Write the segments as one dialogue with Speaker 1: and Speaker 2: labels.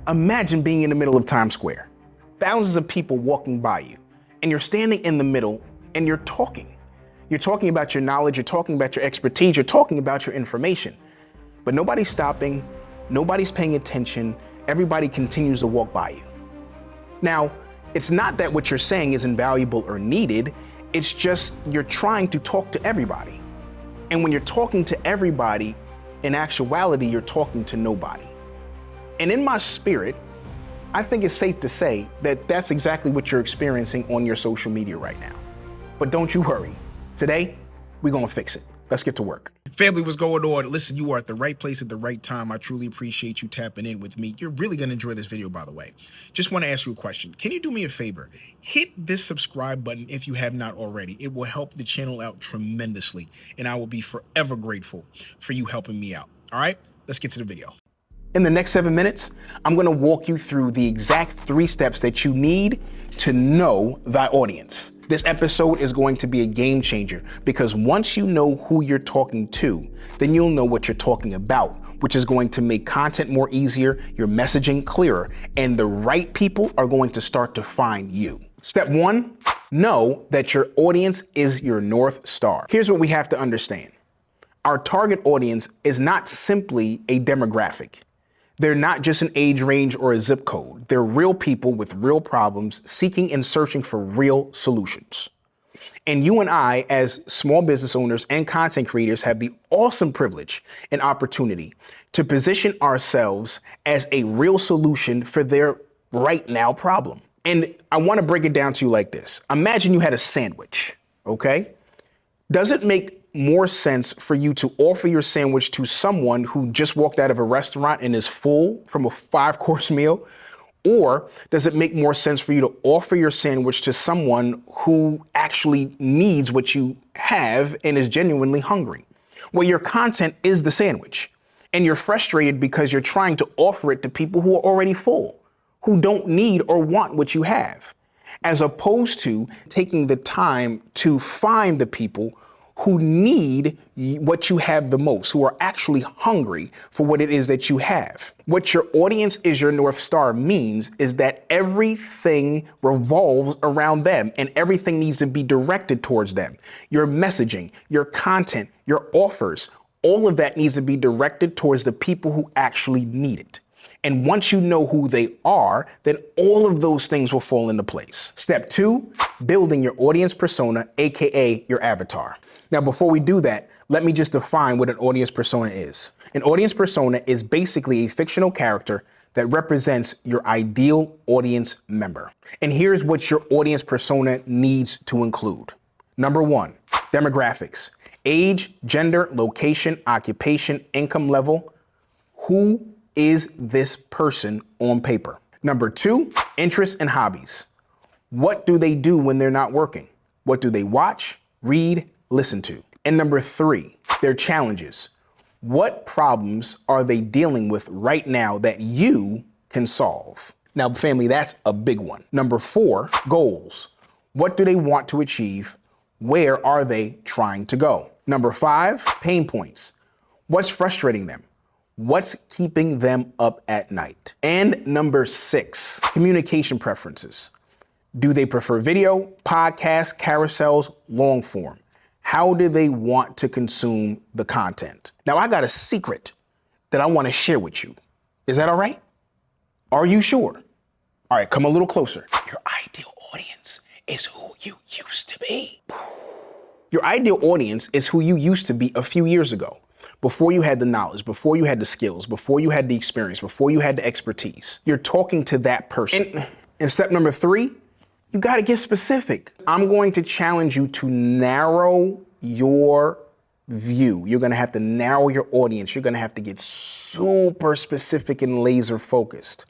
Speaker 1: Imagine being in the middle of Times Square, thousands of people walking by you, and you're standing in the middle and you're talking. You're talking about your knowledge, you're talking about your expertise, you're talking about your information. But nobody's stopping, nobody's paying attention, everybody continues to walk by you. Now, it's not that what you're saying is invaluable or needed, it's just you're trying to talk to everybody. And when you're talking to everybody, in actuality, you're talking to nobody. And in my spirit, I think it's safe to say that that's exactly what you're experiencing on your social media right now. But don't you worry. Today, we're gonna fix it. Let's get to work. Family, what's going on? Listen, you are at the right place at the right time. I truly appreciate you tapping in with me. You're really gonna enjoy this video, by the way. Just wanna ask you a question. Can you do me a favor? Hit this subscribe button if you have not already. It will help the channel out tremendously, and I will be forever grateful for you helping me out. All right, let's get to the video. In the next 7 minutes, I'm gonna walk you through the exact 3 steps that you need to know thy audience. This episode is going to be a game changer because once you know who you're talking to, then you'll know what you're talking about, which is going to make content more easier, your messaging clearer, and the right people are going to start to find you. Step 1, know that your audience is your North Star. Here's what we have to understand. Our target audience is not simply a demographic. They're not just an age range or a zip code. They're real people with real problems seeking and searching for real solutions. And you and I, as small business owners and content creators, have the awesome privilege and opportunity to position ourselves as a real solution for their right now problem. And I want to break it down to you like this. Imagine you had a sandwich, okay? Does it make more sense for you to offer your sandwich to someone who just walked out of a restaurant and is full from a 5-course meal? Or does it make more sense for you to offer your sandwich to someone who actually needs what you have and is genuinely hungry? Well, your content is the sandwich, and you're frustrated because you're trying to offer it to people who are already full, who don't need or want what you have, as opposed to taking the time to find the people who need what you have the most, who are actually hungry for what it is that you have. What your audience is your North Star means is that everything revolves around them and everything needs to be directed towards them. Your messaging, your content, your offers, all of that needs to be directed towards the people who actually need it. And once you know who they are, then all of those things will fall into place. Step 2, building your audience persona, AKA your avatar. Now, before we do that, let me just define what an audience persona is. An audience persona is basically a fictional character that represents your ideal audience member. And here's what your audience persona needs to include. Number 1, demographics: age, gender, location, occupation, income level. Who is this person on paper? Number 2, interests and hobbies. What do they do when they're not working? What do they watch, read, listen to? And number 3, their challenges. What problems are they dealing with right now that you can solve? Now, family, that's a big one. Number 4, goals. What do they want to achieve? Where are they trying to go? Number 5, pain points. What's frustrating them? What's keeping them up at night? And number 6, communication preferences. Do they prefer video, podcasts, carousels, long form? How do they want to consume the content? Now, I got a secret that I want to share with you. Is that all right? Are you sure? All right, come a little closer. Your ideal audience is who you used to be. Your ideal audience is who you used to be a few years ago. Before you had the knowledge, before you had the skills, before you had the experience, before you had the expertise. You're talking to that person. And step number 3, you got to get specific. I'm going to challenge you to narrow your view. You're going to have to narrow your audience. You're going to have to get super specific and laser focused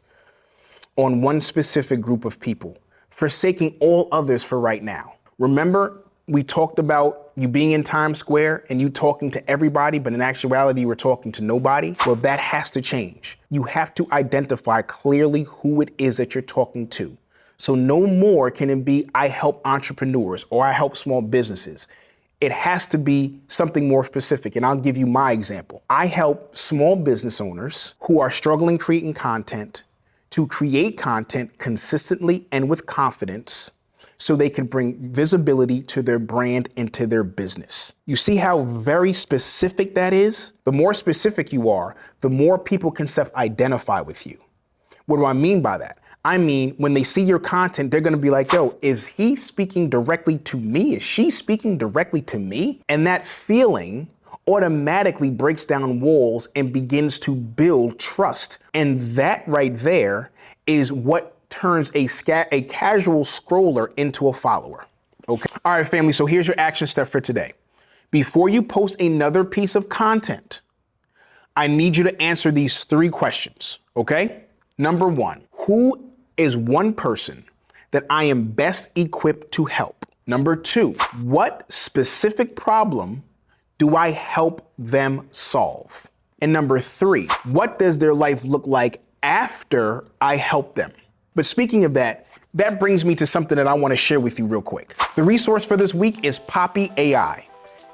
Speaker 1: on one specific group of people, forsaking all others for right now. Remember, we talked about you being in Times Square and you talking to everybody, but in actuality, you were talking to nobody. Well, that has to change. You have to identify clearly who it is that you're talking to. So no more can it be, I help entrepreneurs or I help small businesses. It has to be something more specific. And I'll give you my example. I help small business owners who are struggling creating content to to create content consistently and with confidence so they can bring visibility to their brand and to their business. You see how very specific that is? The more specific you are, the more people can self-identify with you. What do I mean by that? I mean, when they see your content, they're gonna be like, yo, is he speaking directly to me? Is she speaking directly to me? And that feeling automatically breaks down walls and begins to build trust. And that right there is what turns a casual scroller into a follower. Okay. All right, family, so here's your action step for today. Before you post another piece of content, I need you to answer these 3 questions, okay? Number 1, who is one person that I am best equipped to help? Number 2, what specific problem do I help them solve? And number 3, what does their life look like after I help them? But speaking of that brings me to something that I want to share with you real quick. The resource for this week is PoppyAI.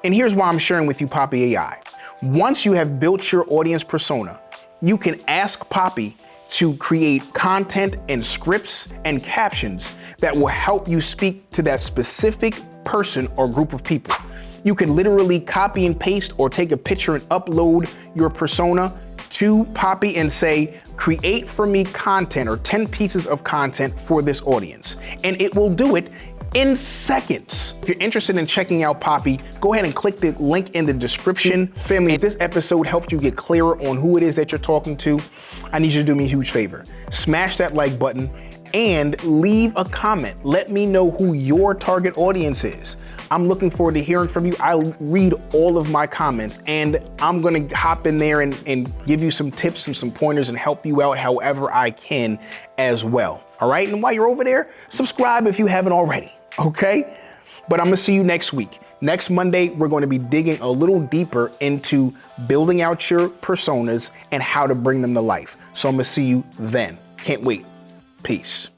Speaker 1: And here's why I'm sharing with you PoppyAI. Once you have built your audience persona, you can ask Poppy to create content and scripts and captions that will help you speak to that specific person or group of people. You can literally copy and paste or take a picture and upload your persona to Poppy and say, create for me content or 10 pieces of content for this audience. And it will do it in seconds. If you're interested in checking out Poppy, go ahead and click the link in the description. Family, if this episode helped you get clearer on who it is that you're talking to, I need you to do me a huge favor. Smash that like button and leave a comment. Let me know who your target audience is. I'm looking forward to hearing from you. I read all of my comments and I'm gonna hop in there and give you some tips and some pointers and help you out however I can as well. All right, and while you're over there, subscribe if you haven't already, okay? But I'm gonna see you next week. Next Monday, we're gonna be digging a little deeper into building out your personas and how to bring them to life. So I'm gonna see you then. Can't wait. Peace.